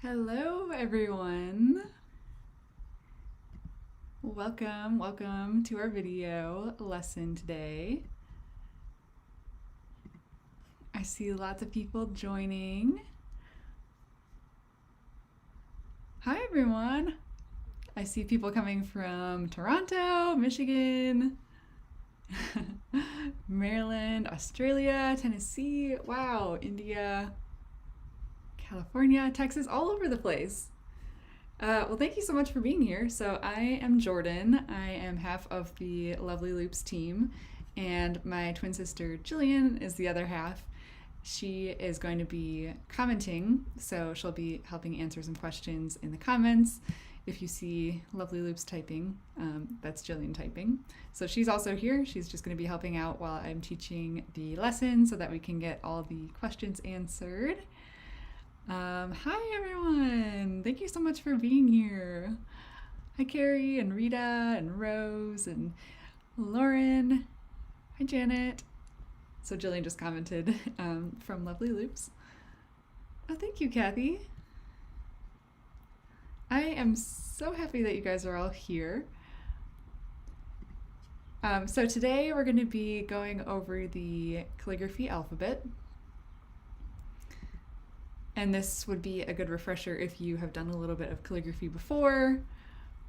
Hello, everyone. Welcome to our video lesson today. I see lots of people joining. Hi, everyone. I see people coming from Toronto, Michigan, Maryland, Australia, Tennessee, wow, India, California, Texas, all over the place. Well, thank you so much for being here. So I am Jordan. I am half of the Loveleigh Loops team, and my twin sister Jillian is the other half. She is going to be commenting, so she'll be helping answer some questions in the comments. If you see Loveleigh Loops typing, that's Jillian typing. So she's also here. She's just going to be helping out while I'm teaching the lesson so that we can get all the questions answered. Hi everyone! Thank you so much for being here. Hi Carrie and Rita and Rose and Lauren. Hi Janet. So Jillian just commented from Loveleigh Loops. Oh, thank you, Kathy. I am so happy that you guys are all here. So today we're going to be going over the calligraphy alphabet. And this would be a good refresher if you have done a little bit of calligraphy before,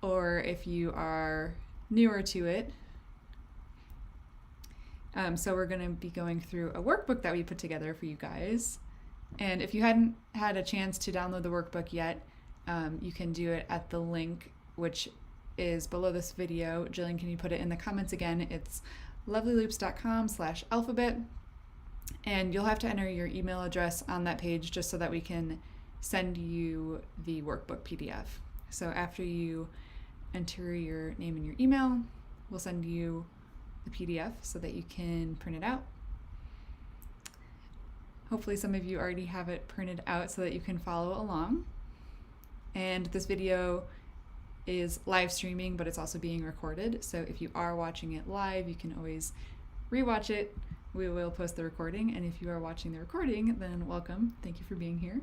or if you are newer to it. So we're going to be going through a workbook that we put together for you guys. And if you hadn't had a chance to download the workbook yet, you can do it at the link, which is below this video. Jillian, can you put it in the comments again? It's loveleyhloops.com/alphabet. And you'll have to enter your email address on that page just so that we can send you the workbook PDF. So after you enter your name and your email, we'll send you the PDF so that you can print it out. Hopefully some of you already have it printed out so that you can follow along. And this video is live streaming, but it's also being recorded. So if you are watching it live, you can always rewatch it. We will post the recording, and if you are watching the recording, then welcome. Thank you for being here.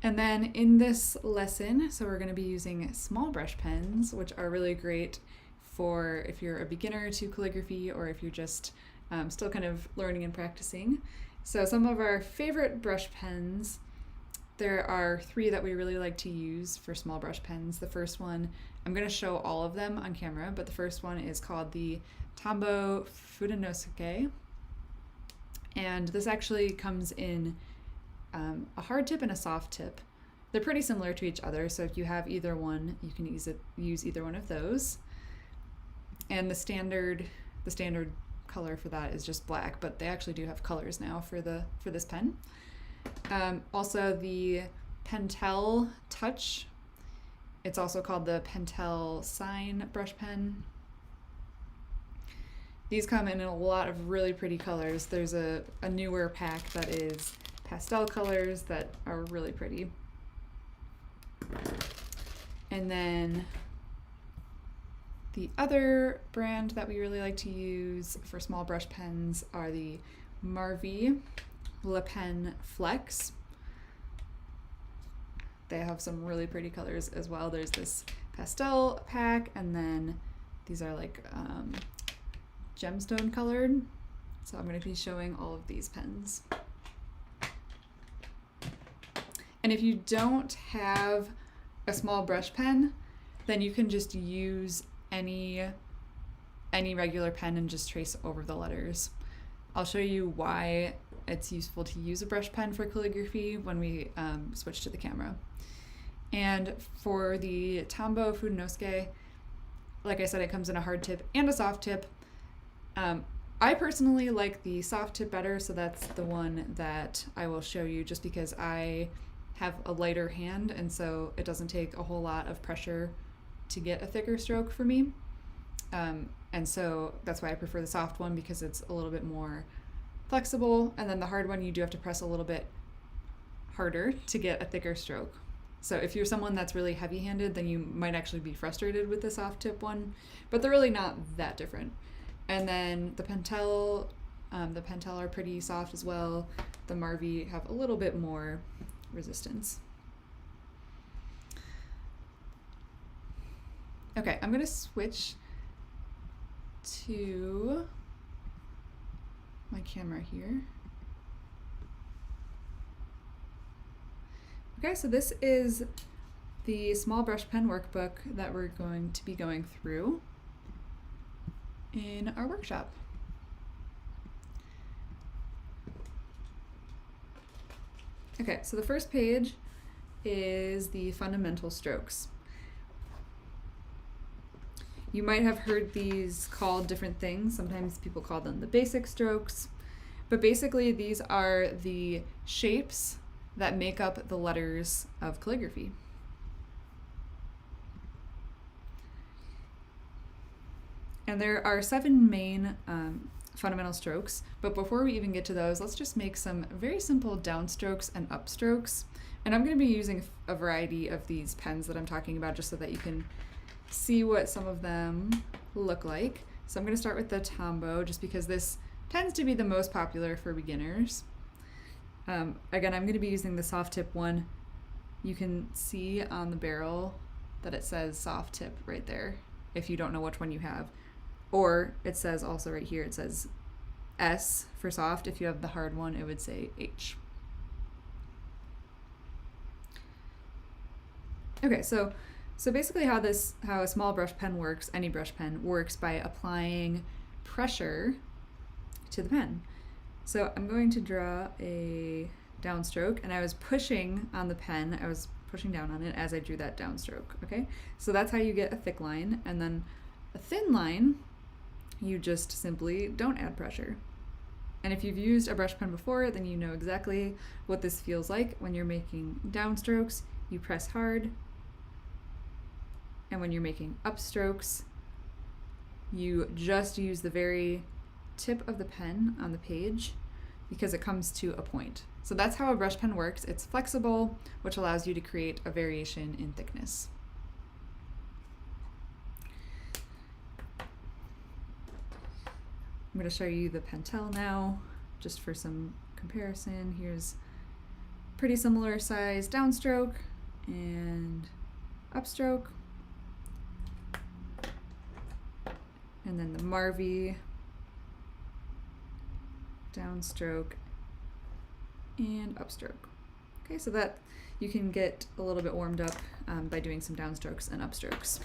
And then in this lesson, so we're going to be using small brush pens, which are really great for if you're a beginner to calligraphy or if you're just still kind of learning and practicing. So some of our favorite brush pens, there are 3 that we really like to use for small brush pens. The first one, I'm going to show all of them on camera, but the first one is called the Tombow Fudenosuke. And this actually comes in a hard tip and a soft tip. They're pretty similar to each other, so if you have either one, you can use either one of those. And the standard color for that is just black, but they actually do have colors now for this pen. Also the Pentel Touch. It's also called the Pentel Sign brush pen. These come in a lot of really pretty colors. There's a newer pack that is pastel colors that are really pretty. And then the other brand that we really like to use for small brush pens are the Marvy Le Pen Flex. They have some really pretty colors as well. There's this pastel pack, and then these are like gemstone colored. So I'm going to be showing all of these pens. And if you don't have a small brush pen, then you can just use any regular pen and just trace over the letters. I'll show you why it's useful to use a brush pen for calligraphy when we switch to the camera. And for the Tombow Fudenosuke, like I said, it comes in a hard tip and a soft tip. I personally like the soft tip better, so that's the one that I will show you just because I have a lighter hand, and so it doesn't take a whole lot of pressure to get a thicker stroke for me. And so that's why I prefer the soft one, because it's a little bit more flexible, and then the hard one you do have to press a little bit harder to get a thicker stroke. So if you're someone that's really heavy-handed, then you might actually be frustrated with the soft tip one, but they're really not that different. And then the Pentel The Pentel are pretty soft as well. The Marvy have a little bit more resistance. Okay, I'm gonna switch to my camera here. Okay, so this is the small brush pen workbook that we're going to be going through in our workshop. Okay, so the first page is the fundamental strokes. You might have heard these called different things. Sometimes people call them the basic strokes, but basically these are the shapes that make up the letters of calligraphy. And there are 7 main fundamental strokes, but before we even get to those, let's just make some very simple downstrokes and upstrokes. And I'm going to be using a variety of these pens that I'm talking about just so that you can see what some of them look like. So I'm going to start with the Tombow just because this tends to be the most popular for beginners. Again, I'm going to be using the soft tip one. You can see on the barrel that it says soft tip right there if you don't know which one you have. Or it says also right here, it says S for soft. If you have the hard one, it would say H. Okay, so basically how a small brush pen works, any brush pen works by applying pressure to the pen. So I'm going to draw a downstroke, and I was pushing on the pen, I was pushing down on it as I drew that downstroke, okay? So that's how you get a thick line, and then a thin line, you just simply don't add pressure. And if you've used a brush pen before, then you know exactly what this feels like. When you're making downstrokes, you press hard, and when you're making upstrokes, you just use the very tip of the pen on the page because it comes to a point. So that's how a brush pen works. It's flexible, which allows you to create a variation in thickness. I'm going to show you the Pentel now, just for some comparison. Here's pretty similar size downstroke and upstroke. And then the Marvy, downstroke and upstroke. Okay, so that you can get a little bit warmed up by doing some downstrokes and upstrokes.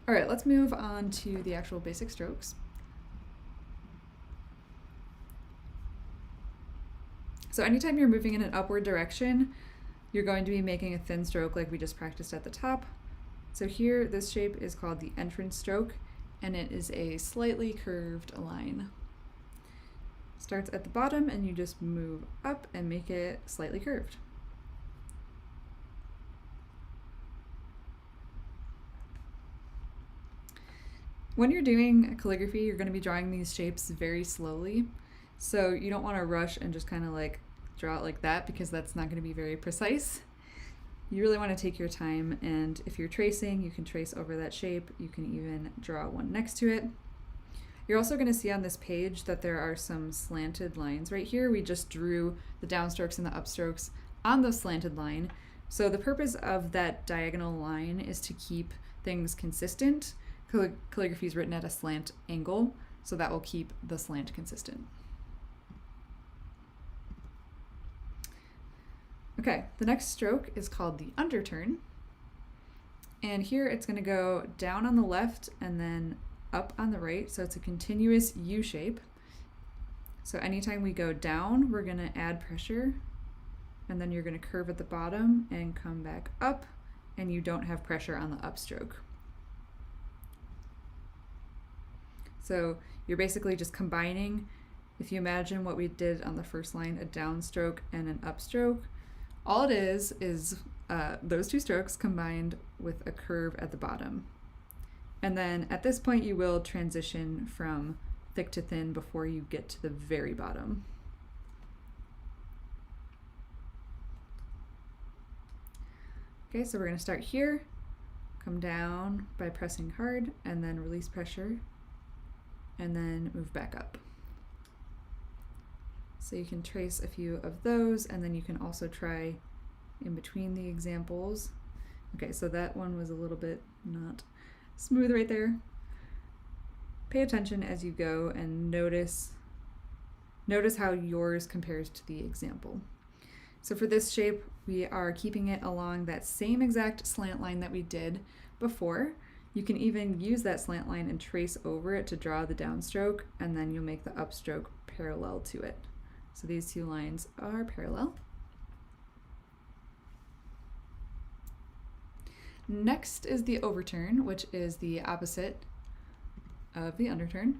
All right, let's move on to the actual basic strokes. So anytime you're moving in an upward direction, you're going to be making a thin stroke like we just practiced at the top. So here, this shape is called the entrance stroke, and it is a slightly curved line. Starts at the bottom, and you just move up and make it slightly curved. When you're doing calligraphy, you're going to be drawing these shapes very slowly. So you don't want to rush and just kind of like draw it like that because that's not going to be very precise. You really want to take your time, and if you're tracing, you can trace over that shape. You can even draw one next to it. You're also going to see on this page that there are some slanted lines right here. We just drew the downstrokes and the upstrokes on the slanted line. So the purpose of that diagonal line is to keep things consistent. Calligraphy is written at a slant angle, so that will keep the slant consistent. Okay, the next stroke is called the underturn. And here it's going to go down on the left and then up on the right, so it's a continuous U shape. So anytime we go down, we're going to add pressure, and then you're going to curve at the bottom and come back up, and you don't have pressure on the upstroke. So you're basically just combining, if you imagine what we did on the first line, a downstroke and an upstroke, all it is those two strokes combined with a curve at the bottom. And then at this point you will transition from thick to thin before you get to the very bottom. Okay, so we're going to start here, come down by pressing hard, and then release pressure, and then move back up. So you can trace a few of those, and then you can also try in between the examples. Okay, so that one was a little bit not smooth right there. Pay attention as you go and notice how yours compares to the example. So for this shape, we are keeping it along that same exact slant line that we did before. You can even use that slant line and trace over it to draw the downstroke, and then you'll make the upstroke parallel to it. So these two lines are parallel. Next is the overturn, which is the opposite of the underturn.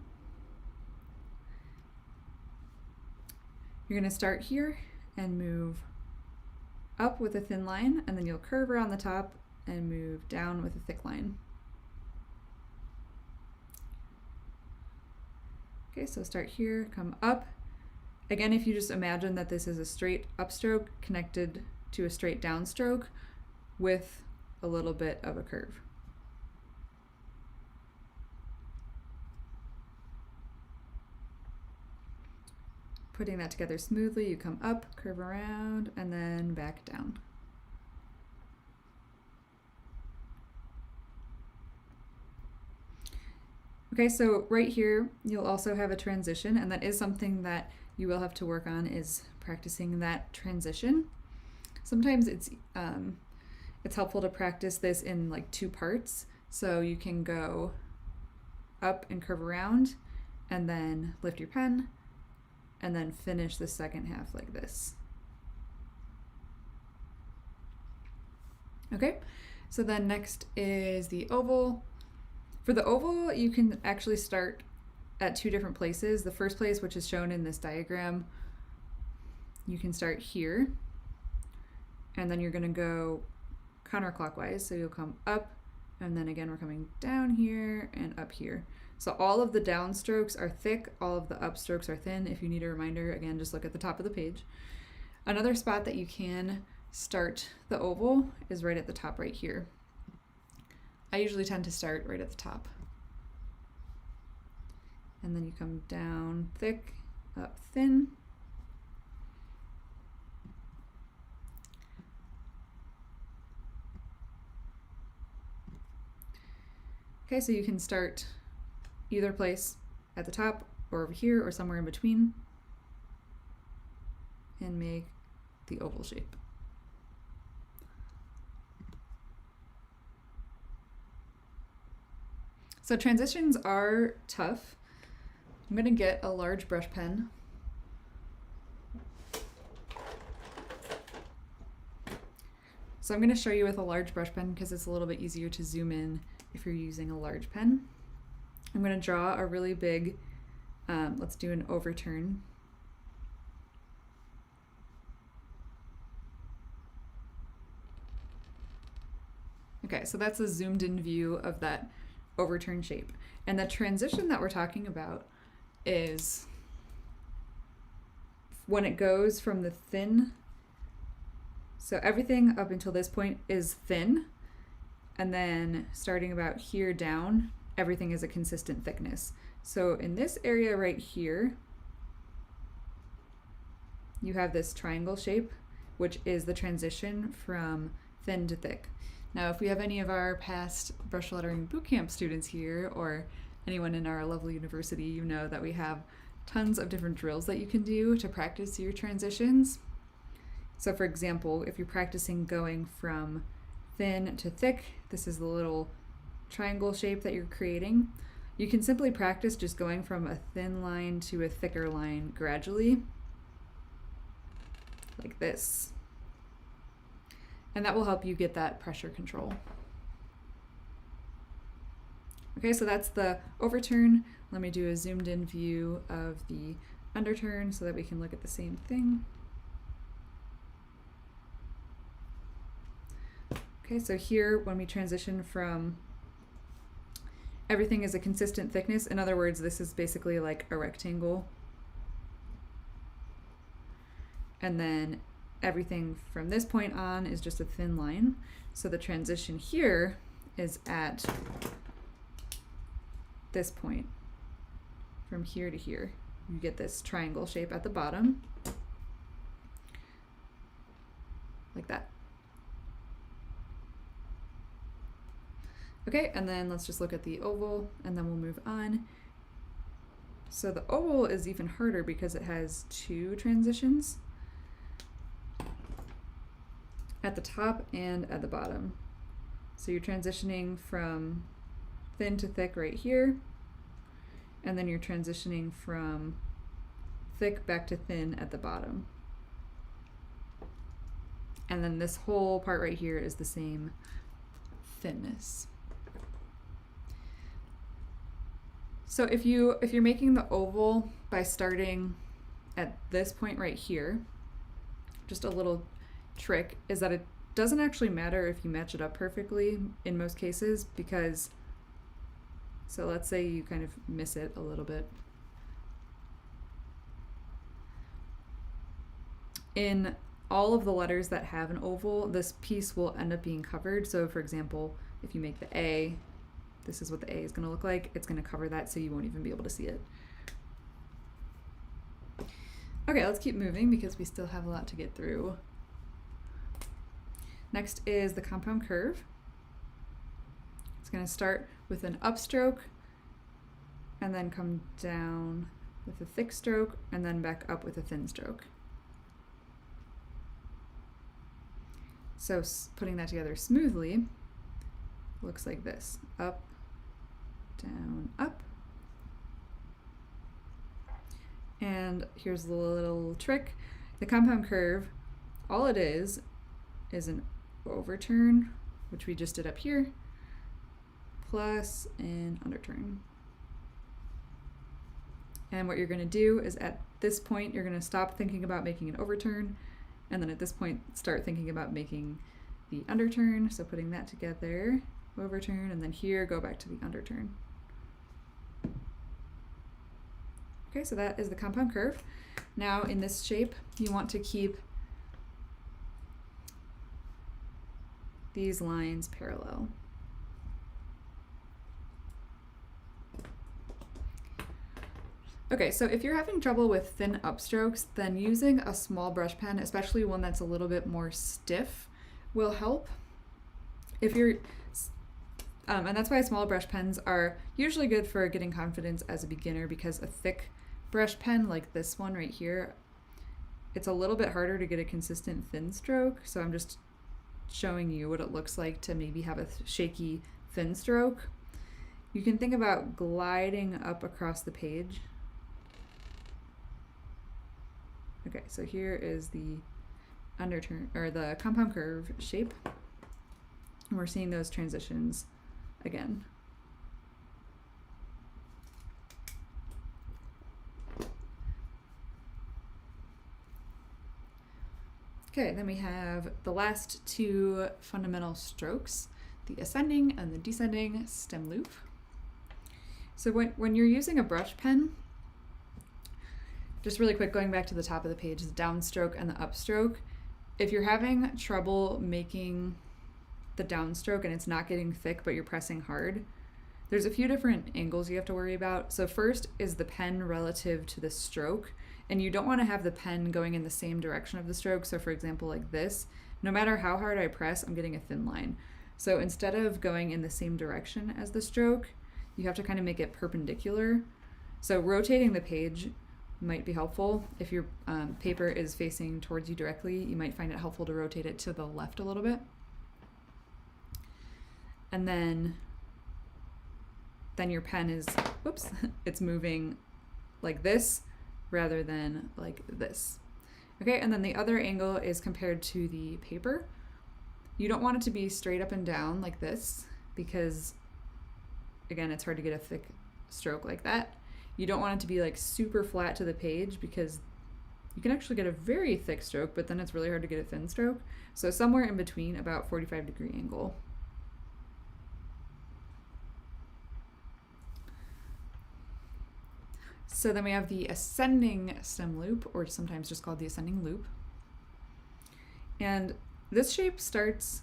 You're going to start here and move up with a thin line, and then you'll curve around the top and move down with a thick line. Okay, so start here, come up. Again, if you just imagine that this is a straight upstroke connected to a straight downstroke with a little bit of a curve. Putting that together smoothly, you come up, curve around, and then back down. Okay, so right here, you'll also have a transition, and that is something that you will have to work on, is practicing that transition. Sometimes it's helpful to practice this in like two parts. So you can go up and curve around, and then lift your pen, and then finish the second half like this. Okay, so then next is the oval. For the oval, you can actually start at two different places. The first place, which is shown in this diagram, you can start here, and then you're going to go counterclockwise. So you'll come up, and then again we're coming down here and up here. So all of the downstrokes are thick, all of the upstrokes are thin. If you need a reminder, again, just look at the top of the page. Another spot that you can start the oval is right at the top right here. I usually tend to start right at the top. And then you come down thick, up thin. Okay, so you can start either place at the top or over here or somewhere in between and make the oval shape. So transitions are tough. I'm going to get a large brush pen. So I'm going to show you with a large brush pen because it's a little bit easier to zoom in if you're using a large pen. I'm going to draw a really big, let's do an overturn. Okay, so that's a zoomed in view of that overturn shape. And the transition that we're talking about is when it goes from the thin, so everything up until this point is thin, and then starting about here down, everything is a consistent thickness. So in this area right here, you have this triangle shape, which is the transition from thin to thick. Now, if we have any of our past brush lettering bootcamp students here, or anyone in our Loveleigh University, you know that we have tons of different drills that you can do to practice your transitions. So for example, if you're practicing going from thin to thick, this is the little triangle shape that you're creating. You can simply practice just going from a thin line to a thicker line gradually, like this. And that will help you get that pressure control. Okay, so that's the overturn. Let me do a zoomed in view of the underturn so that we can look at the same thing. Okay, so here when we transition from everything is a consistent thickness, in other words, this is basically like a rectangle. And then everything from this point on is just a thin line. So the transition here is at this point, from here to here. you get this triangle shape at the bottom, like that. Okay, and then let's just look at the oval, and then we'll move on. So the oval is even harder because it has two transitions at the top and at the bottom. So you're transitioning from thin to thick right here, and then you're transitioning from thick back to thin at the bottom. And then this whole part right here is the same thinness. So if you're making the oval by starting at this point right here, just a little trick is that it doesn't actually matter if you match it up perfectly in most cases, because, so let's say you kind of miss it a little bit. In all of the letters that have an oval, this piece will end up being covered. So for example, if you make the A, this is what the A is going to look like. It's going to cover that, so you won't even be able to see it. Okay, let's keep moving because we still have a lot to get through. Next is the compound curve. It's going to start with an upstroke and then come down with a thick stroke and then back up with a thin stroke. So putting that together smoothly looks like this: up, down, up. And here's the little trick. The compound curve, all it is an overturn, which we just did up here, plus an underturn. And what you're going to do is at this point, you're going to stop thinking about making an overturn, and then at this point, start thinking about making the underturn. So putting that together, overturn, and then here, go back to the underturn. Okay, so that is the compound curve. Now in this shape, you want to keep these lines parallel. Okay, so if you're having trouble with thin upstrokes, then using a small brush pen, especially one that's a little bit more stiff, will help. If you're, and that's why small brush pens are usually good for getting confidence as a beginner, because a thick brush pen like this one right here, it's a little bit harder to get a consistent thin stroke. So I'm just showing you what it looks like to maybe have a shaky thin stroke. You can think about gliding up across the page. Okay, so here is the underturn, or the compound curve shape. And we're seeing those transitions again. Okay, then we have the last two fundamental strokes, the ascending and the descending stem loop. So when you're using a brush pen, just really quick, going back to the top of the page, the downstroke and the upstroke. If you're having trouble making the downstroke and it's not getting thick but you're pressing hard, there's a few different angles you have to worry about. So first is the pen relative to the stroke, and you don't want to have the pen going in the same direction of the stroke. So for example, like this, no matter how hard I press, I'm getting a thin line. So instead of going in the same direction as the stroke, you have to kind of make it perpendicular. So rotating the page might be helpful. If your paper is facing towards you directly, you might find it helpful to rotate it to the left a little bit. And then your pen is, whoops, it's moving like this rather than like this. Okay, and then the other angle is compared to the paper. You don't want it to be straight up and down like this, because again, it's hard to get a thick stroke like that. You don't want it to be like super flat to the page, because you can actually get a very thick stroke, but then it's really hard to get a thin stroke. So somewhere in between, about 45-degree angle. So then we have the ascending stem loop, or sometimes just called the ascending loop. And this shape starts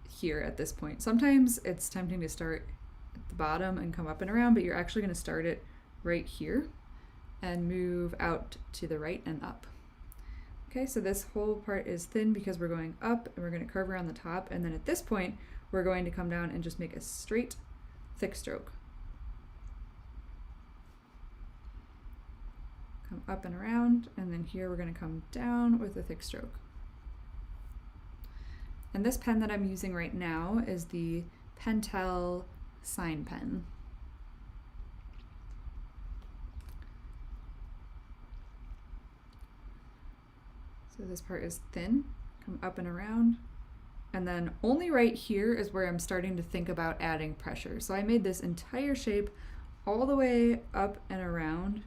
here at this point. Sometimes it's tempting to start at the bottom and come up and around, but you're actually going to start it right here and move out to the right and up. Okay, so this whole part is thin because we're going up and we're going to curve around the top, and then at this point we're going to come down and just make a straight thick stroke. Come up and around, and then here we're going to come down with a thick stroke. And this pen that I'm using right now is the Pentel sign pen. So this part is thin, come up and around, and then only right here is where I'm starting to think about adding pressure. So I made this entire shape all the way up and around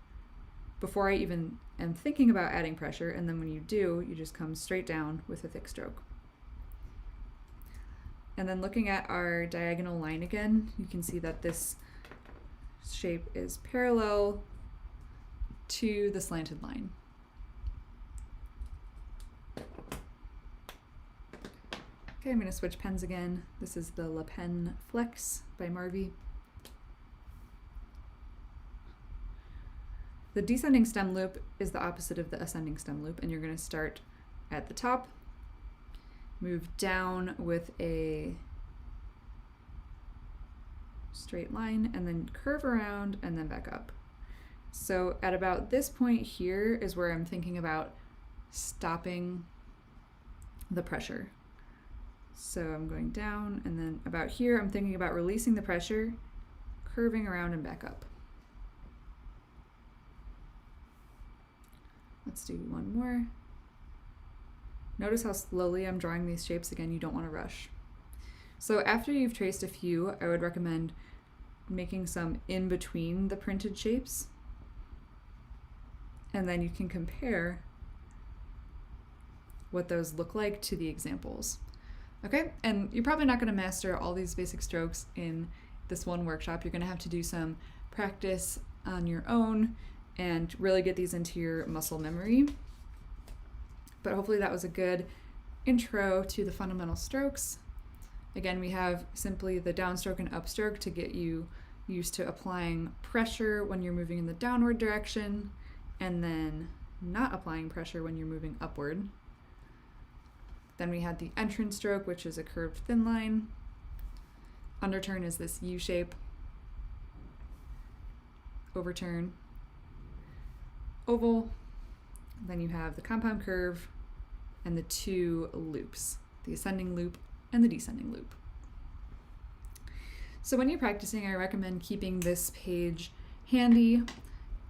before I even am thinking about adding pressure, and then when you do, you just come straight down with a thick stroke. And then looking at our diagonal line again, you can see that this shape is parallel to the slanted line. Okay, I'm going to switch pens again. This is the Le Pen Flex by Marvy. The descending stem loop is the opposite of the ascending stem loop, and you're going to start at the top, move down with a straight line, and then curve around and then back up. So at about this point here is where I'm thinking about stopping the pressure. So I'm going down, and then about here I'm thinking about releasing the pressure, curving around and back up. Let's do one more. Notice how slowly I'm drawing these shapes. Again, you don't want to rush. So after you've traced a few, I would recommend making some in between the printed shapes, and then you can compare what those look like to the examples. Okay, and you're probably not going to master all these basic strokes in this one workshop. You're going to have to do some practice on your own and really get these into your muscle memory. But hopefully that was a good intro to the fundamental strokes. Again, we have simply the downstroke and upstroke to get you used to applying pressure when you're moving in the downward direction, and then not applying pressure when you're moving upward. Then we had the entrance stroke, which is a curved thin line. Underturn is this U shape. Overturn, oval. Then you have the compound curve and the two loops, the ascending loop and the descending loop. So when you're practicing, I recommend keeping this page handy.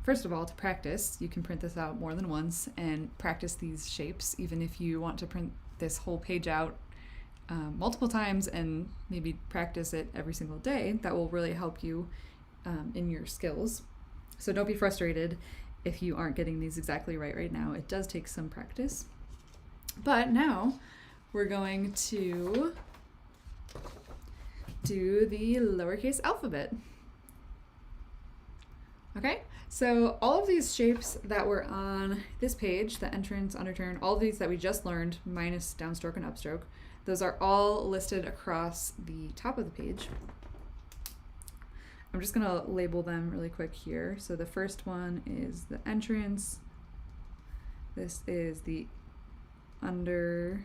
First of all, to practice, you can print this out more than once and practice these shapes, even if you want to print this whole page out multiple times and maybe practice it every single day. That will really help you in your skills. So don't be frustrated if you aren't getting these exactly right now. It does take some practice. But now we're going to do the lowercase alphabet. Okay, so all of these shapes that were on this page, the entrance, underturn, all of these that we just learned, minus downstroke and upstroke, those are all listed across the top of the page. I'm just gonna label them really quick here. So the first one is the entrance. This is the underturn,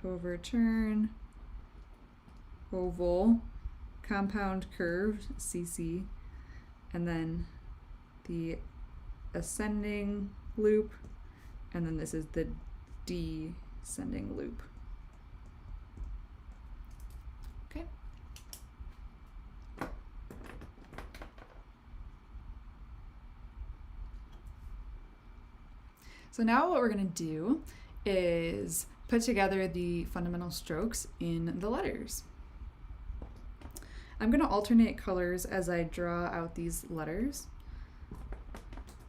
overturn, oval, compound curved, CC, and then the ascending loop, and then this is the descending loop. Okay. So now what we're going to do is put together the fundamental strokes in the letters. I'm going to alternate colors as I draw out these letters.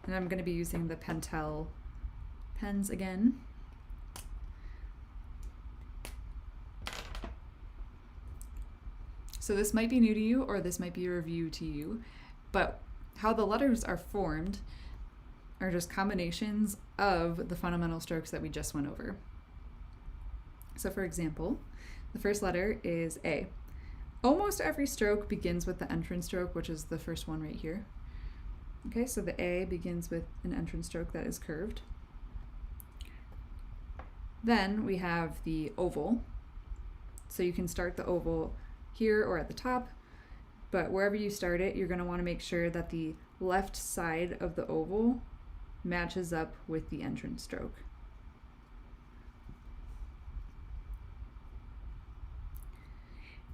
And I'm going to be using the Pentel pens again. So this might be new to you, or this might be a review to you, but how the letters are formed are just combinations of the fundamental strokes that we just went over. So for example, the first letter is A. Almost every stroke begins with the entrance stroke, which is the first one right here. Okay, so the A begins with an entrance stroke that is curved. Then we have the oval. So you can start the oval here or at the top, but wherever you start it, you're going to want to make sure that the left side of the oval matches up with the entrance stroke.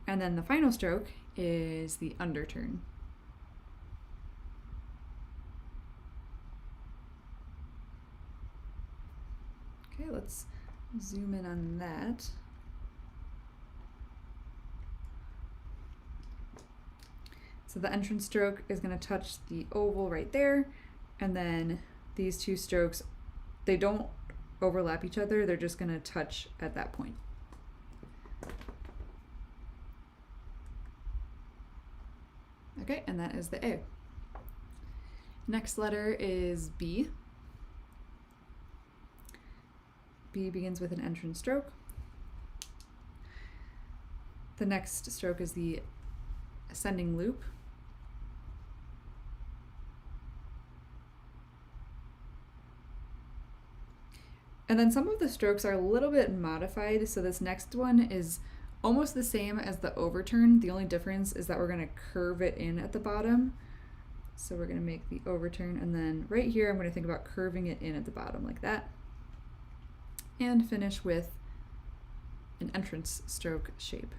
And then the final stroke is the underturn. Okay, let's zoom in on that. So the entrance stroke is going to touch the oval right there, and then these two strokes, they don't overlap each other, they're just going to touch at that point. Okay, and that is the A. Next letter is B. B begins with an entrance stroke. The next stroke is the ascending loop. And then some of the strokes are a little bit modified, so this next one is almost the same as the overturn. The only difference is that we're going to curve it in at the bottom. So we're going to make the overturn, and then right here I'm going to think about curving it in at the bottom like that. And finish with an entrance stroke shape.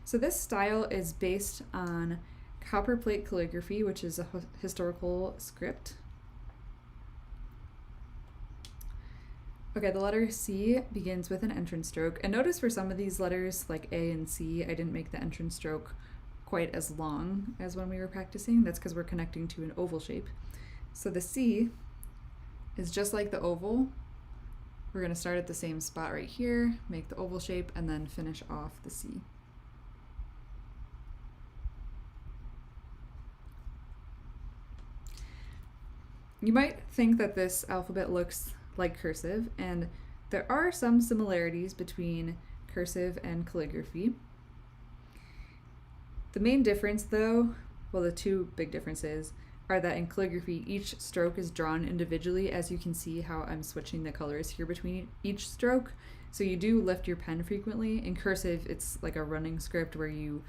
So this style is based on copperplate calligraphy, which is a historical script. Okay, the letter C begins with an entrance stroke. And notice for some of these letters, like A and C, I didn't make the entrance stroke quite as long as when we were practicing. That's because we're connecting to an oval shape. So the C is just like the oval. We're going to start at the same spot right here, make the oval shape, and then finish off the C. You might think that this alphabet looks like cursive, and there are some similarities between cursive and calligraphy. The main difference though, well, the two big differences are that in calligraphy each stroke is drawn individually, as you can see how I'm switching the colors here between each stroke. So you do lift your pen frequently. In cursive it's like a running script where you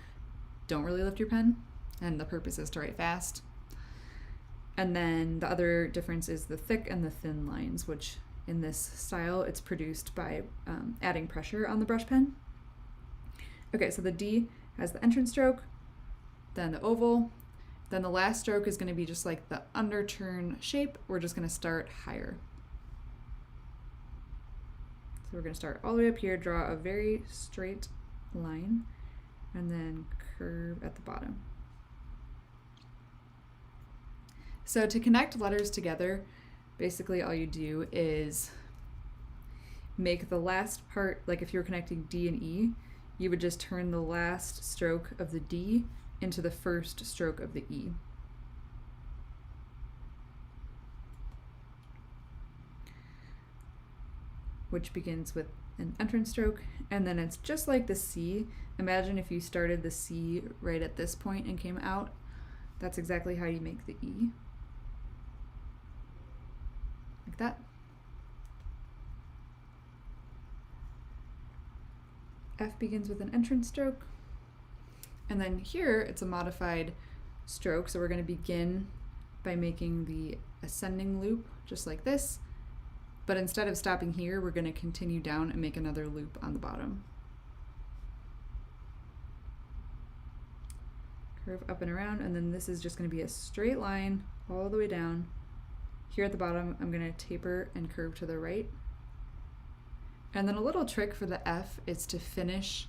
don't really lift your pen and the purpose is to write fast. And then the other difference is the thick and the thin lines, which in this style it's produced by adding pressure on the brush pen. Okay, so the D has the entrance stroke, then the oval, then the last stroke is going to be just like the underturn shape. We're just going to start higher. So we're going to start all the way up here, draw a very straight line, and then curve at the bottom. So to connect letters together, basically all you do is make the last part, like if you're connecting D and E, you would just turn the last stroke of the D into the first stroke of the E. Which begins with an entrance stroke, and then it's just like the C. Imagine if you started the C right at this point and came out. That's exactly how you make the E. Like that. F begins with an entrance stroke. And then here it's a modified stroke, so we're going to begin by making the ascending loop just like this. But instead of stopping here, we're going to continue down and make another loop on the bottom. Curve up and around, and then this is just going to be a straight line all the way down. Here at the bottom, I'm going to taper and curve to the right. And then a little trick for the F is to finish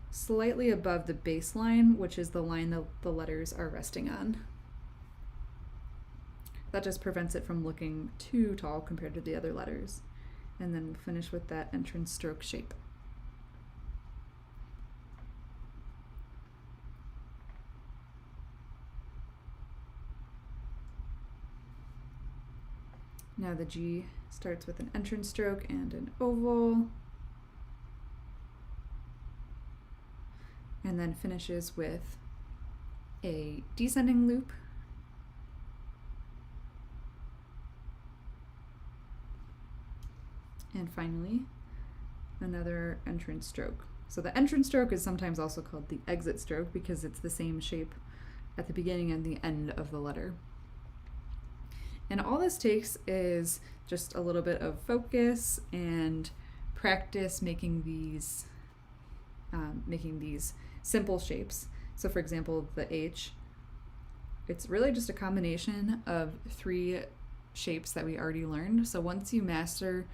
slightly above the baseline, which is the line that the letters are resting on. That just prevents it from looking too tall compared to the other letters. And then we'll finish with that entrance stroke shape. Now the G starts with an entrance stroke and an oval. and then finishes with a descending loop, and finally another entrance stroke. So the entrance stroke is sometimes also called the exit stroke because it's the same shape at the beginning and the end of the letter. And all this takes is just a little bit of focus and practice making these simple shapes. So for example, the H, it's really just a combination of 3 shapes that we already learned. So once you master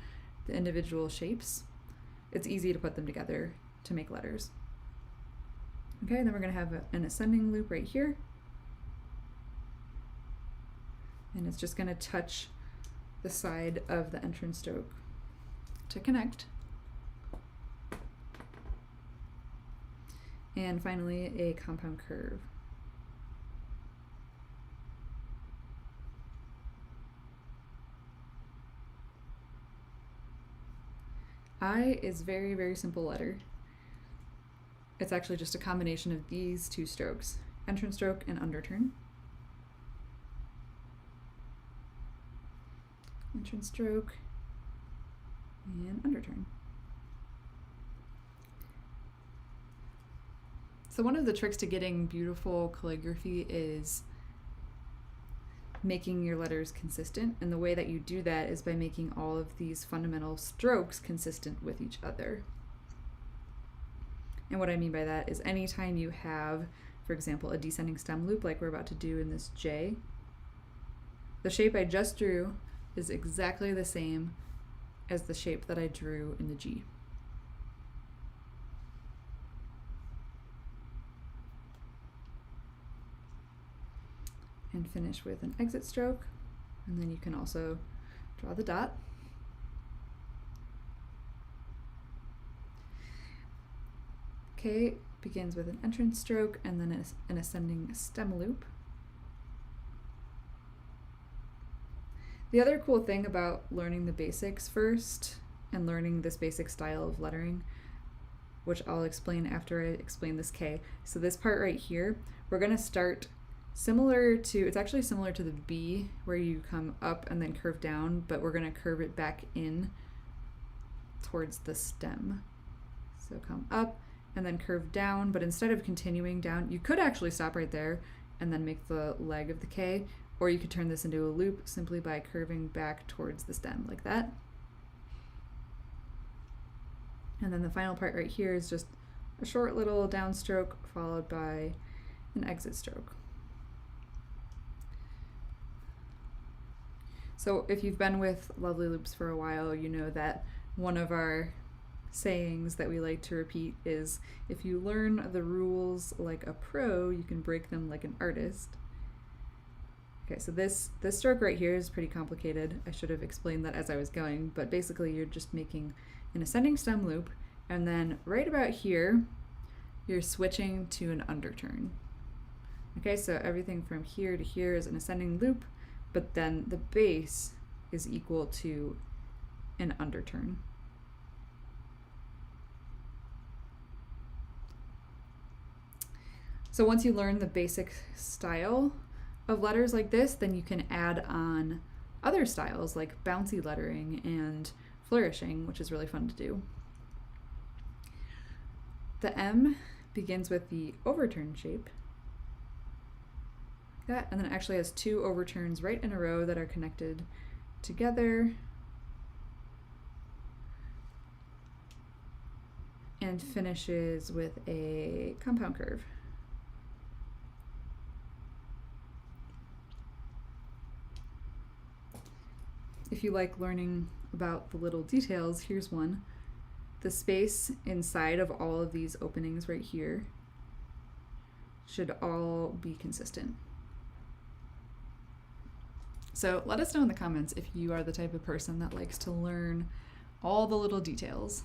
the individual shapes, it's easy to put them together to make letters. Okay, then we're going to have an ascending loop right here. And it's just going to touch the side of the entrance stroke to connect. And finally, a compound curve. I is very, very simple letter. It's actually just a combination of these 2 strokes, entrance stroke and underturn. Entrance stroke and underturn. So one of the tricks to getting beautiful calligraphy is making your letters consistent, and the way that you do that is by making all of these fundamental strokes consistent with each other. And what I mean by that is anytime you have, for example, a descending stem loop like we're about to do in this J, the shape I just drew is exactly the same as the shape that I drew in the G. And finish with an exit stroke, and then you can also draw the dot. K begins with an entrance stroke and then an ascending stem loop. The other cool thing about learning the basics first and learning this basic style of lettering, which I'll explain after I explain this K. So this part right here, we're going to start it's actually similar to the B where you come up and then curve down, but we're going to curve it back in towards the stem. So come up and then curve down, but instead of continuing down, you could actually stop right there and then make the leg of the K, or you could turn this into a loop simply by curving back towards the stem like that. And then the final part right here is just a short little downstroke followed by an exit stroke. So if you've been with Loveleigh Loops for a while, you know that one of our sayings that we like to repeat is, if you learn the rules like a pro, you can break them like an artist. Okay, so this stroke right here is pretty complicated. I should have explained that as I was going, but basically you're just making an ascending stem loop, and then right about here, you're switching to an underturn. Okay, so everything from here to here is an ascending loop, but then the base is equal to an underturn. So once you learn the basic style of letters like this, then you can add on other styles like bouncy lettering and flourishing, which is really fun to do. The M begins with the overturn shape. That, and then it actually has 2 overturns right in a row that are connected together. And finishes with a compound curve. If you like learning about the little details, here's one. The space inside of all of these openings right here should all be consistent. So let us know in the comments if you are the type of person that likes to learn all the little details.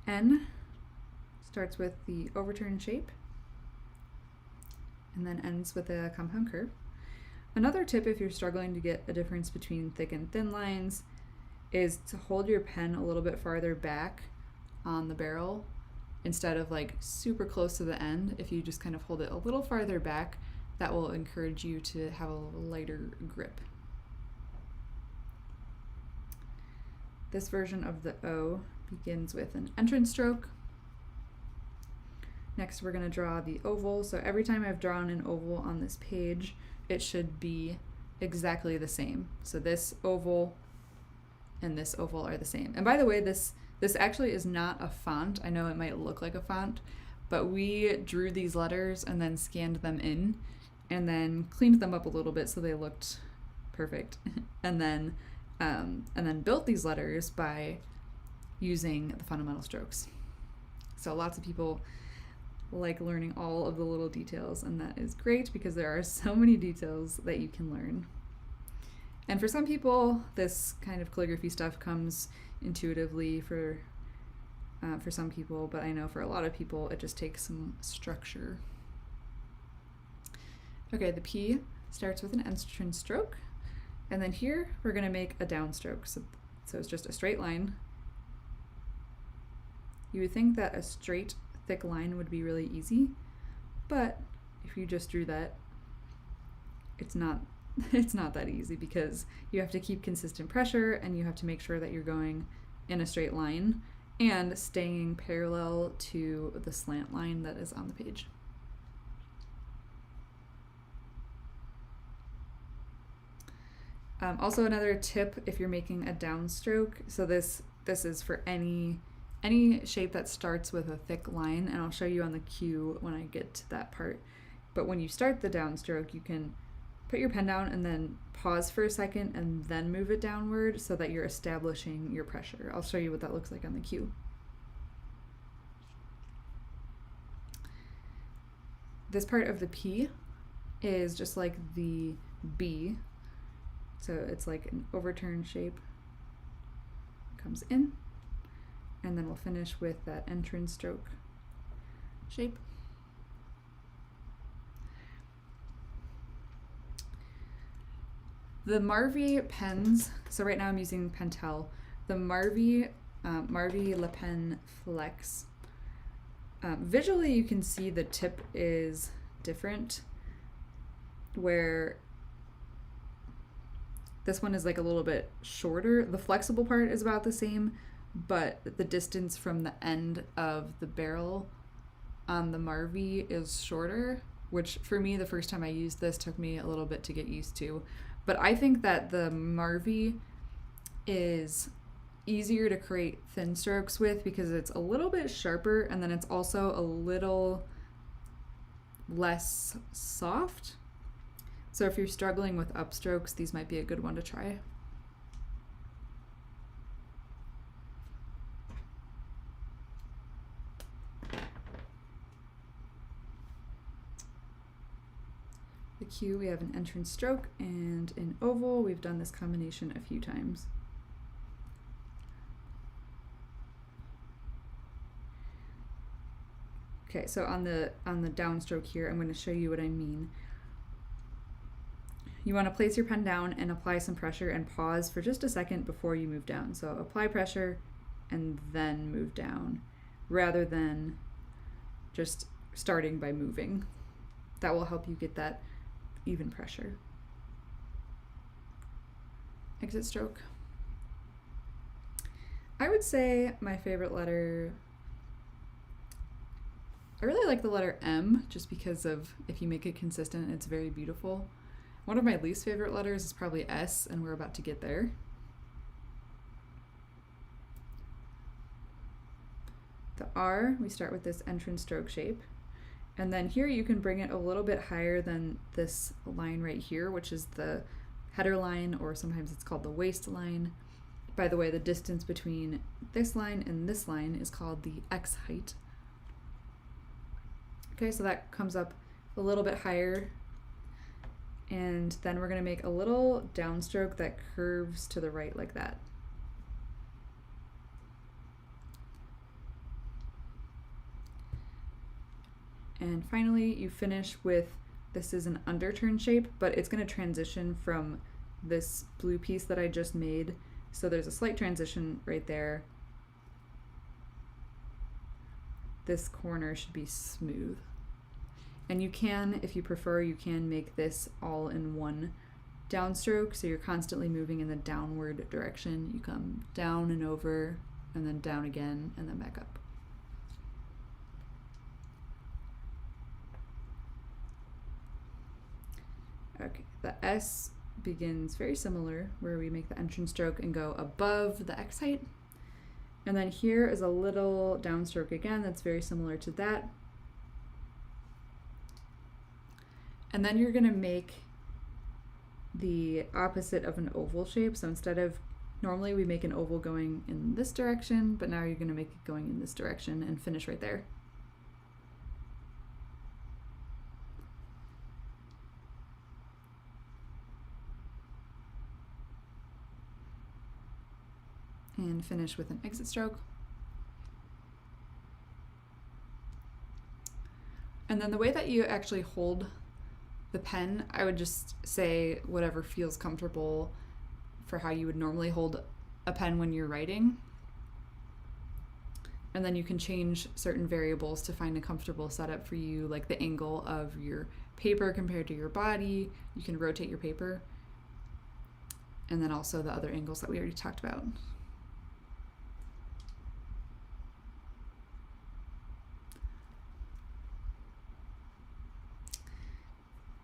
N starts with the overturn shape and then ends with a compound curve. Another tip if you're struggling to get a difference between thick and thin lines is to hold your pen a little bit farther back on the barrel instead of like super close to the end. If you just kind of hold it a little farther back, that will encourage you to have a lighter grip. This version of the O begins with an entrance stroke. Next, we're going to draw the oval. So every time I've drawn an oval on this page, it should be exactly the same. So this oval and this oval are the same. And by the way, this actually is not a font. I know it might look like a font, but we drew these letters and then scanned them in and then cleaned them up a little bit so they looked perfect. and then built these letters by using the fundamental strokes. So lots of people like learning all of the little details, and that is great because there are so many details that you can learn. And for some people, this kind of calligraphy stuff comes intuitively for some people, but I know for a lot of people it just takes some structure. Okay, the P starts with an entrance stroke, and then here we're going to make a downstroke. So it's just a straight line. You would think that a straight, thick line would be really easy, but if you just drew that, it's not that easy because you have to keep consistent pressure and you have to make sure that you're going in a straight line and staying parallel to the slant line that is on the page. Also another tip if you're making a downstroke, so this is for any shape that starts with a thick line, and I'll show you on the cue when I get to that part. But when you start the downstroke, you can put your pen down and then pause for a second and then move it downward so that you're establishing your pressure. I'll show you what that looks like on the cue. This part of the P is just like the B. So it's like an overturned shape. Comes in, and then we'll finish with that entrance stroke shape. The Marvy pens, so right now I'm using Pentel. The Marvy Le Pen Flex. Visually you can see the tip is different, where this one is like a little bit shorter. The flexible part is about the same, but the distance from the end of the barrel on the Marvy is shorter, which for me, the first time I used this took me a little bit to get used to. But I think that the Marvy is easier to create thin strokes with because it's a little bit sharper, and then it's also a little less soft. So if you're struggling with upstrokes, these might be a good one to try. The Q, we have an entrance stroke and an oval. We've done this combination a few times. Okay, so on the downstroke here, I'm going to show you what I mean. You want to place your pen down and apply some pressure and pause for just a second before you move down. So apply pressure and then move down, rather than just starting by moving. That will help you get that even pressure. Exit stroke. I would say my favorite letter, I really like the letter M, just because of, if you make it consistent, it's very beautiful. One of my least favorite letters is probably S, and we're about to get there. The R, we start with this entrance stroke shape. And then here you can bring it a little bit higher than this line right here, which is the header line, or sometimes it's called the waist line. By the way, the distance between this line and this line is called the X height. Okay, so that comes up a little bit higher. And then we're going to make a little downstroke that curves to the right like that. And finally, you finish with, this is an underturn shape, but it's going to transition from this blue piece that I just made So there's a slight transition right there. This corner should be smooth. And you can, if you prefer, you can make this all in one downstroke, so you're constantly moving in the downward direction. You come down and over, and then down again, and then back up. Okay, the S begins very similar, where we make the entrance stroke and go above the X height. And then here is a little downstroke again that's very similar to that. And then you're gonna make the opposite of an oval shape. So instead of, normally we make an oval going in this direction, but now you're gonna make it going in this direction and finish right there. And finish with an exit stroke. And then the way that you actually hold the pen, I would just say whatever feels comfortable for how you would normally hold a pen when you're writing. And then you can change certain variables to find a comfortable setup for you, like the angle of your paper compared to your body. You can rotate your paper. And then also the other angles that we already talked about.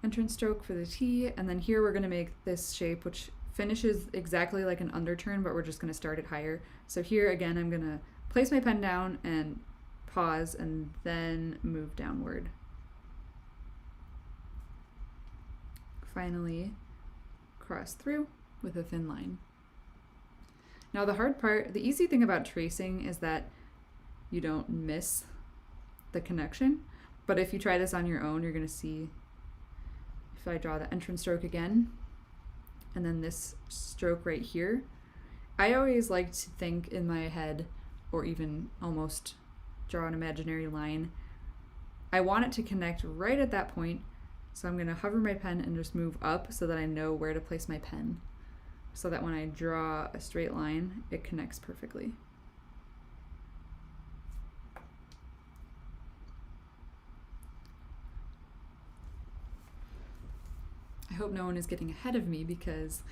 Entrance stroke for the T, and then here we're going to make this shape which finishes exactly like an underturn, but we're just going to start it higher. So here again I'm going to place my pen down and pause and then move downward. Finally cross through with a thin line. Now the hard part, the easy thing about tracing is that you don't miss the connection, but if you try this on your own, you're going to see. If I draw the entrance stroke again, and then this stroke right here, I always like to think in my head, or even almost draw an imaginary line. I want it to connect right at that point, so I'm going to hover my pen and just move up so that I know where to place my pen, so that when I draw a straight line, it connects perfectly. I hope no one is getting ahead of me because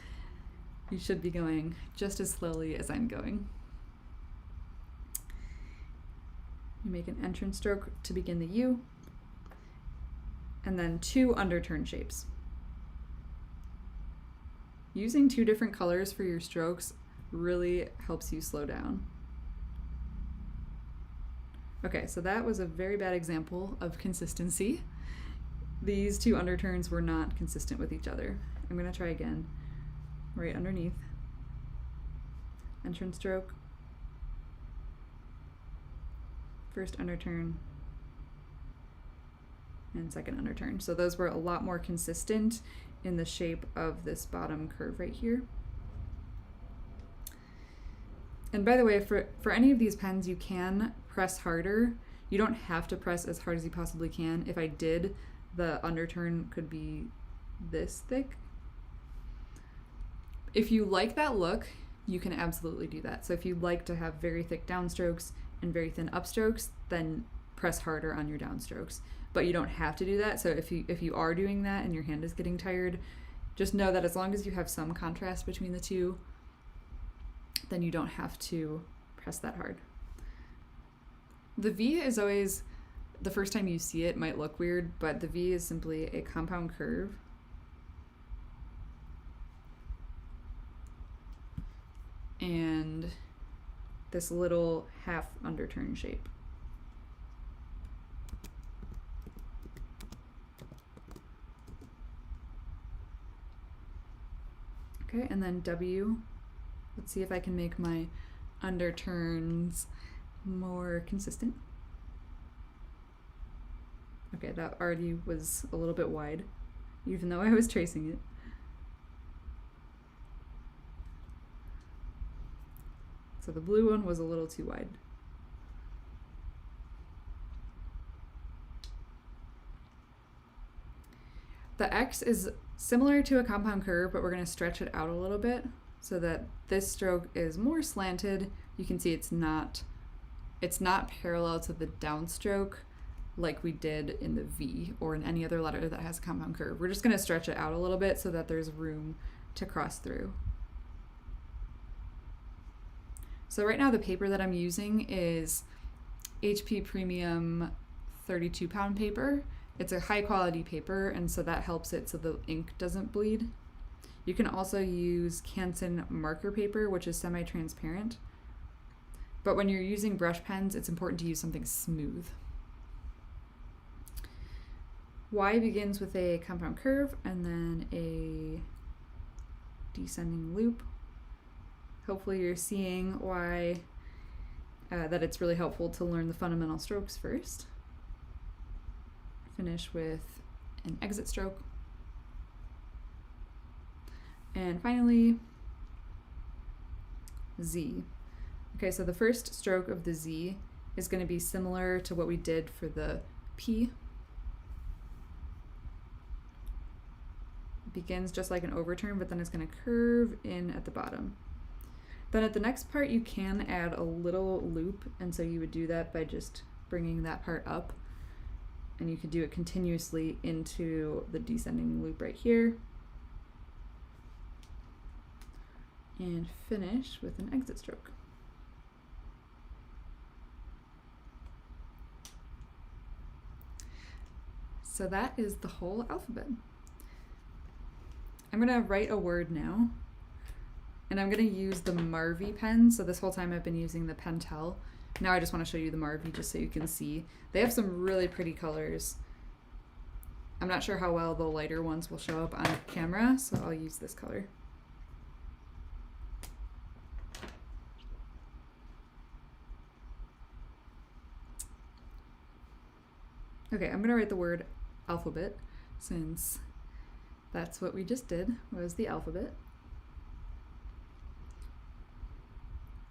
you should be going just as slowly as I'm going. You make an entrance stroke to begin the U, and then 2 underturn shapes. Using 2 different colors for your strokes really helps you slow down. Okay, so that was a very bad example of consistency. These 2 underturns were not consistent with each other. I'm going to try again. Right underneath. Entrance stroke. First underturn. And second underturn. So those were a lot more consistent in the shape of this bottom curve right here. And by the way, for any of these pens, you can press harder. You don't have to press as hard as you possibly can. If I did, the underturn could be this thick. If you like that look, you can absolutely do that. So if you like to have very thick downstrokes and very thin upstrokes, then press harder on your downstrokes. But you don't have to do that. So if you are doing that and your hand is getting tired, just know that as long as you have some contrast between the two, then you don't have to press that hard. The V is always, the first time you see it might look weird, but the V is simply a compound curve. And this little half underturn shape. Okay, and then W. Let's see if I can make my underturns more consistent. Okay, that already was a little bit wide, even though I was tracing it. So the blue one was a little too wide. The X is similar to a compound curve, but we're going to stretch it out a little bit. so that this stroke is more slanted. You can see it's not parallel to the downstroke like we did in the V or in any other letter that has a compound curve. We're just going to stretch it out a little bit so that there's room to cross through. So right now the paper that I'm using is HP Premium 32-pound paper. It's a high quality paper, and so that helps it so the ink doesn't bleed. You can also use Canson marker paper, which is semi-transparent. But when you're using brush pens, it's important to use something smooth. Y begins with a compound curve and then a descending loop. Hopefully you're seeing why that it's really helpful to learn the fundamental strokes first. Finish with an exit stroke. And finally, Z. Okay, so the first stroke of the Z is going to be similar to what we did for the P. It begins just like an overturn, but then it's going to curve in at the bottom. Then at the next part, you can add a little loop, and so you would do that by just bringing that part up, and you could do it continuously into the descending loop right here, and finish with an exit stroke. So that is the whole alphabet. I'm gonna write a word now, and I'm gonna use the Marvy pen. So this whole time I've been using the Pentel. Now I just wanna show you the Marvy just so you can see. They have some really pretty colors. I'm not sure how well the lighter ones will show up on camera, so I'll use this color. Okay, I'm gonna write the word alphabet, since that's what we just did, was the alphabet.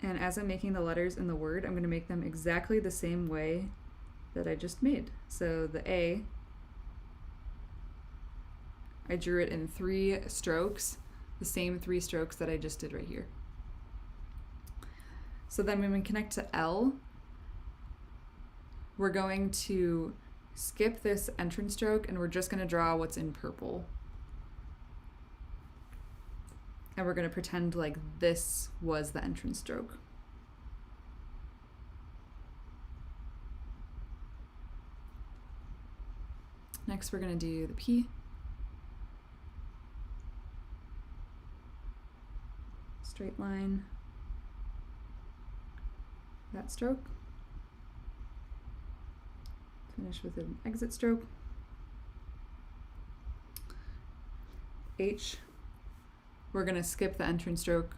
And as I'm making the letters in the word, I'm gonna make them exactly the same way that I just made. So the A, I drew it in 3 strokes, the same 3 strokes that I just did right here. So then when we connect to L, we're going to skip this entrance stroke and we're just going to draw what's in purple. And we're going to pretend like this was the entrance stroke. Next we're going to do the P. Straight line, that stroke. Finish with an exit stroke. H, we're going to skip the entrance stroke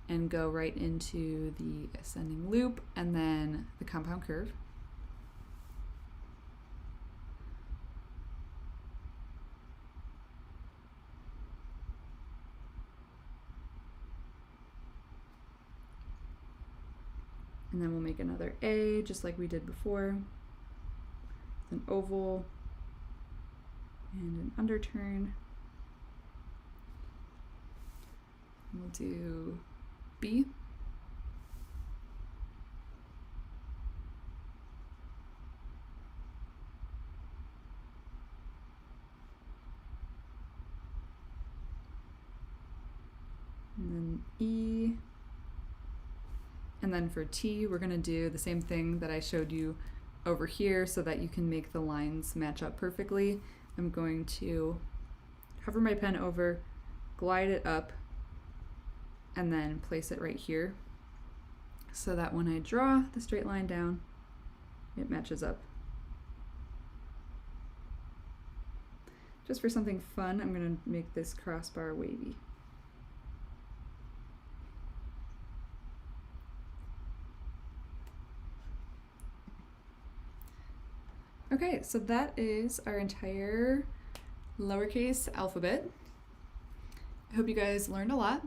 and go right into the ascending loop and then the compound curve. And then we'll make another A just like we did before. An oval and an underturn. We'll do B. And then E. And then for T, we're going to do the same thing that I showed you over here so that you can make the lines match up perfectly. I'm going to hover my pen over, glide it up, and then place it right here so that when I draw the straight line down, it matches up. Just for something fun, I'm going to make this crossbar wavy. Okay, so that is our entire lowercase alphabet. I hope you guys learned a lot.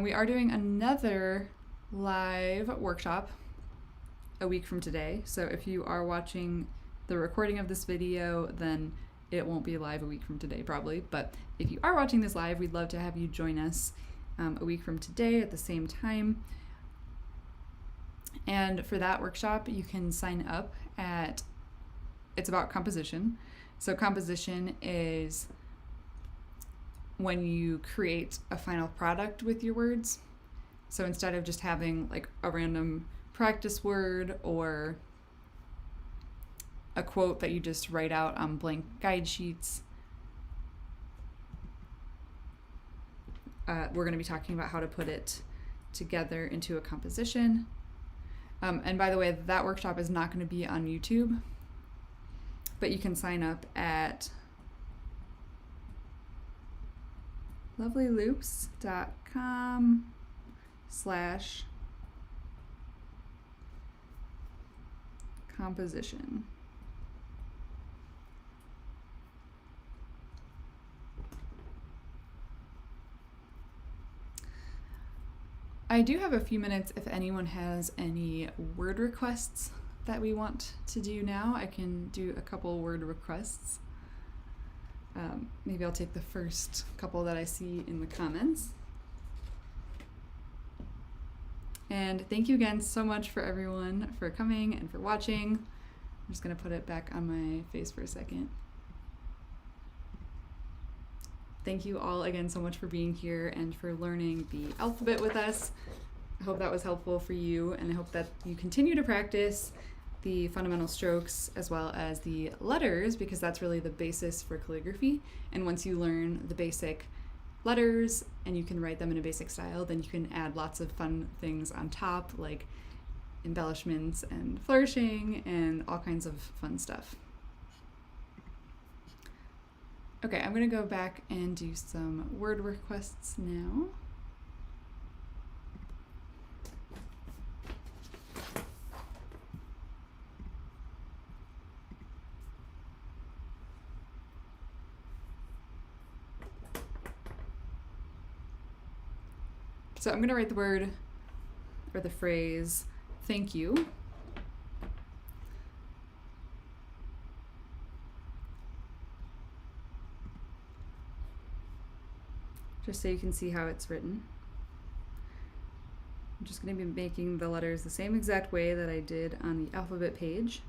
We are doing another live workshop a week from today. So if you are watching the recording of this video, then it won't be live a week from today probably. But if you are watching this live, we'd love to have you join us a week from today at the same time. And for that workshop, you can sign up at, it's about composition. So composition is when you create a final product with your words. So instead of just having like a random practice word or a quote that you just write out on blank guide sheets, we're going to be talking about how to put it together into a composition. And by the way, that workshop is not going to be on YouTube, but you can sign up at lovelyloops.com/composition. I do have a few minutes if anyone has any word requests that we want to do now. I can do a couple word requests. Maybe I'll take the first couple that I see in the comments. And thank you again so much for everyone for coming and for watching. I'm just gonna put it back on my face for a second. Thank you all again so much for being here and for learning the alphabet with us. I hope that was helpful for you, and I hope that you continue to practice the fundamental strokes as well as the letters, because that's really the basis for calligraphy. And once you learn the basic letters and you can write them in a basic style, then you can add lots of fun things on top, like embellishments and flourishing and all kinds of fun stuff. Okay, I'm gonna go back and do some word requests now. So I'm gonna write the word or the phrase, thank you. Just so you can see how it's written. I'm just going to be making the letters the same exact way that I did on the alphabet page.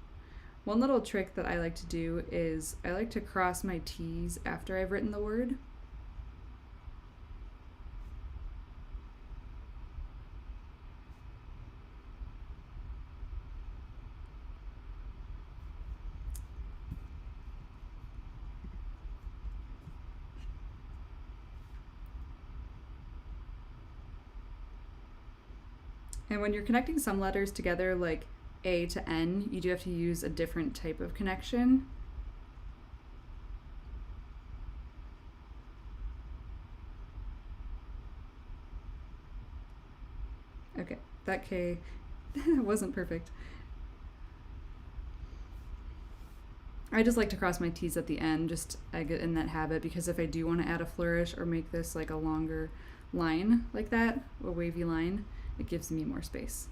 One little trick that I like to do is I like to cross my T's after I've written the word. And when you're connecting some letters together, like A to N, you do have to use a different type of connection. Okay, that K wasn't perfect. I just like to cross my T's at the end, just I get in that habit, because if I do want to add a flourish or make this like a longer line like that, a wavy line, it gives me more space.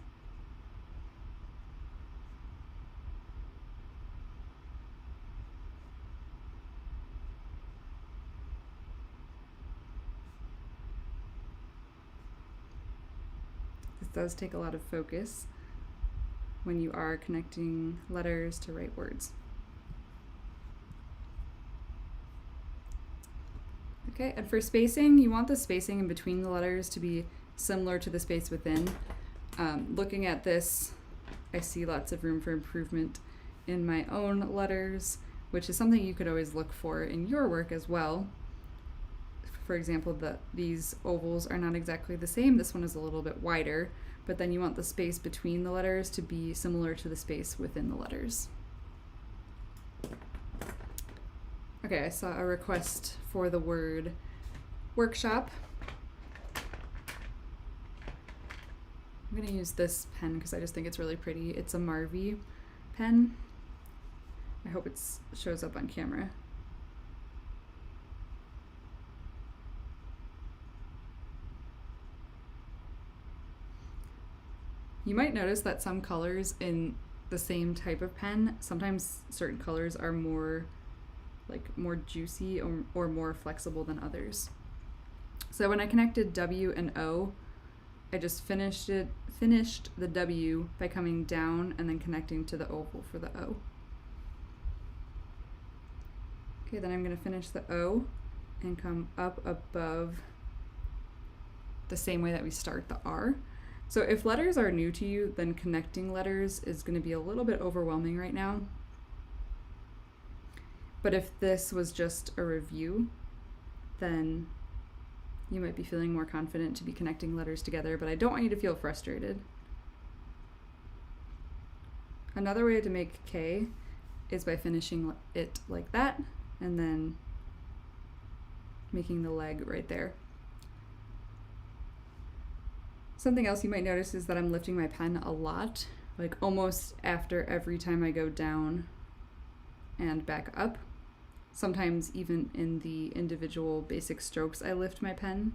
This does take a lot of focus when you are connecting letters to write words. Okay, and for spacing, you want the spacing in between the letters to be similar to the space within. Looking at this, I see lots of room for improvement in my own letters, which is something you could always look for in your work as well. For example, these ovals are not exactly the same. This one is a little bit wider, but then you want the space between the letters to be similar to the space within the letters. Okay, I saw a request for the word workshop. I'm going to use this pen because I just think it's really pretty. It's a Marvy pen. I hope it shows up on camera. You might notice that some colors in the same type of pen, sometimes certain colors are more juicy or more flexible than others. So when I connected W and O, I just finished the W by coming down and then connecting to the oval for the O. Okay, then I'm going to finish the O and come up above the same way that we start the R. So if letters are new to you, then connecting letters is going to be a little bit overwhelming right now. But if this was just a review, then you might be feeling more confident to be connecting letters together, but I don't want you to feel frustrated. Another way to make K is by finishing it like that and then making the leg right there. Something else you might notice is that I'm lifting my pen a lot, like almost after every time I go down and back up. Sometimes even in the individual basic strokes, I lift my pen.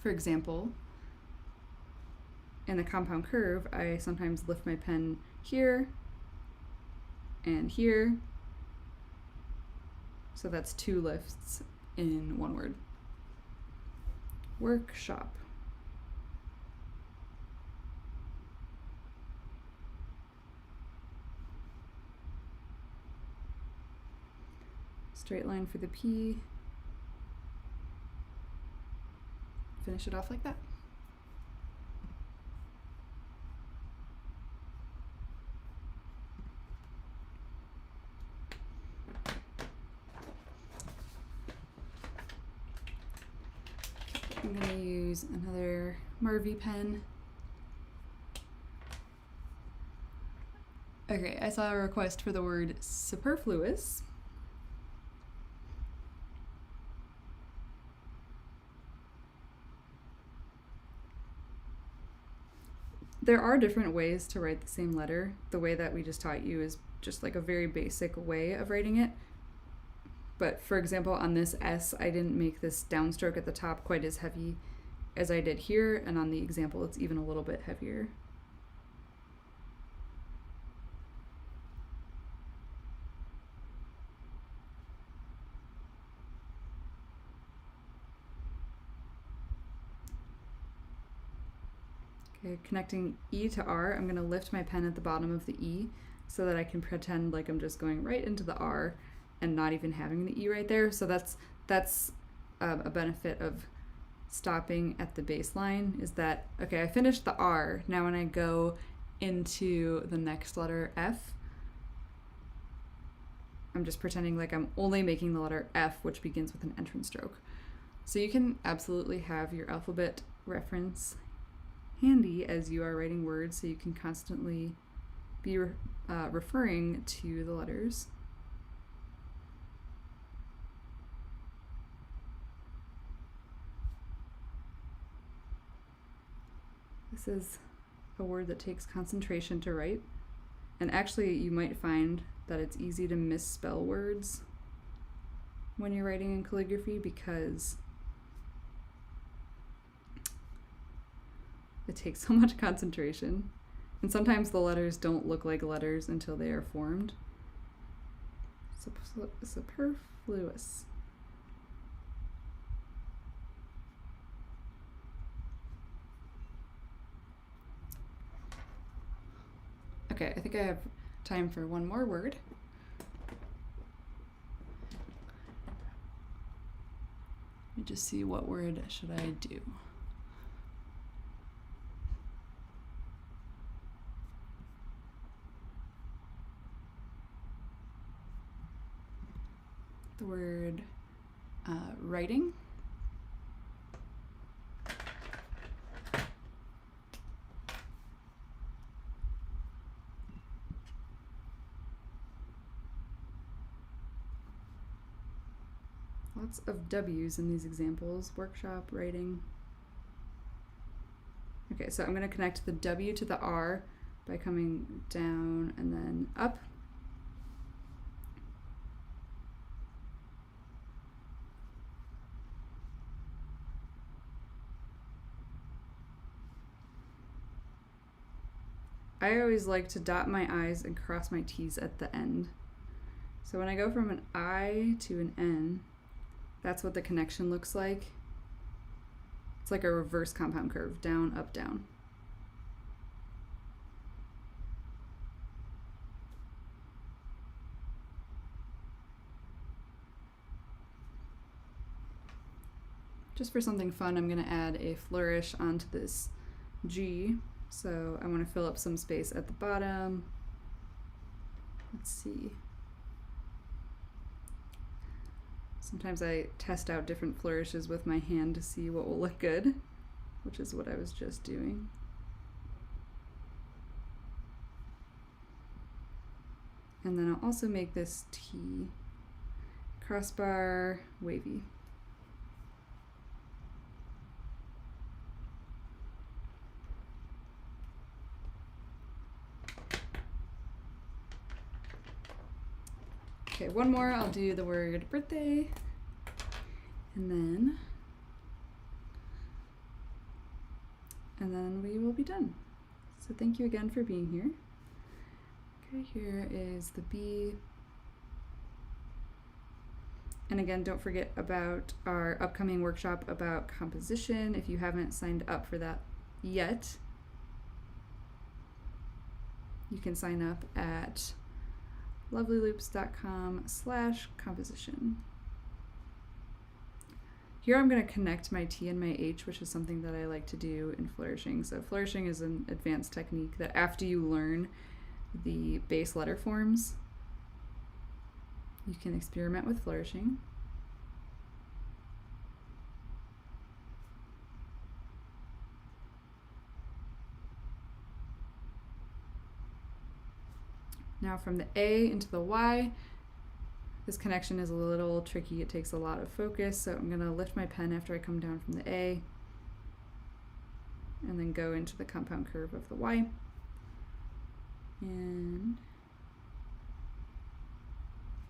For example, in the compound curve, I sometimes lift my pen here and here. So that's 2 lifts in one word. Workshop. Straight line for the P. Finish it off like that. I'm going to use another Marvy pen. Okay, I saw a request for the word superfluous. There are different ways to write the same letter. The way that we just taught you is just like a very basic way of writing it. But for example, on this S, I didn't make this downstroke at the top quite as heavy as I did here, and on the example, it's even a little bit heavier. Okay, connecting E to R, I'm going to lift my pen at the bottom of the E so that I can pretend like I'm just going right into the R and not even having the E right there. So that's a benefit of stopping at the baseline, is that, okay, I finished the R. Now when I go into the next letter, F, I'm just pretending like I'm only making the letter F, which begins with an entrance stroke. So you can absolutely have your alphabet reference handy as you are writing words, so you can constantly be referring to the letters. This is a word that takes concentration to write, and actually you might find that it's easy to misspell words when you're writing in calligraphy because it takes so much concentration, and sometimes the letters don't look like letters until they are formed. Superfluous. Okay, I think I have time for one more word. Let me just see, what word should I do? The word writing. Lots of W's in these examples. Workshop, writing. Okay, so I'm going to connect the W to the R by coming down and then up. I always like to dot my I's and cross my T's at the end. So when I go from an I to an N, That's what the connection looks like. It's like a reverse compound curve, down, up, down. Just for something fun, I'm going to add a flourish onto this G. So I want to fill up some space at the bottom. Let's see. Sometimes I test out different flourishes with my hand to see what will look good, which is what I was just doing. And then I'll also make this T crossbar wavy. Okay, one more, I'll do the word birthday, and then we will be done. So thank you again for being here. Okay, here is the B. And again, don't forget about our upcoming workshop about composition. If you haven't signed up for that yet, you can sign up at lovelyloops.com/composition. Here I'm going to connect my T and my H, which is something that I like to do in flourishing. So flourishing is an advanced technique that after you learn the base letter forms, you can experiment with flourishing. Now from the A into the Y, this connection is a little tricky. It takes a lot of focus, so I'm going to lift my pen after I come down from the A and then go into the compound curve of the Y. And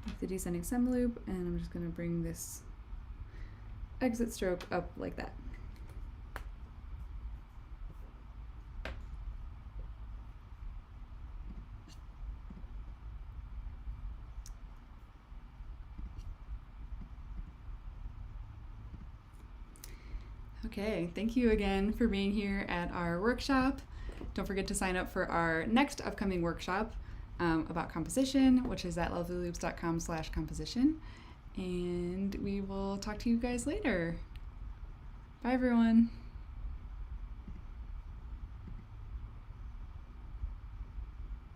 with the descending stem loop, and I'm just going to bring this exit stroke up like that. Okay, thank you again for being here at our workshop. Don't forget to sign up for our next upcoming workshop about composition, which is at lovelyloops.com/composition. And we will talk to you guys later. Bye, everyone.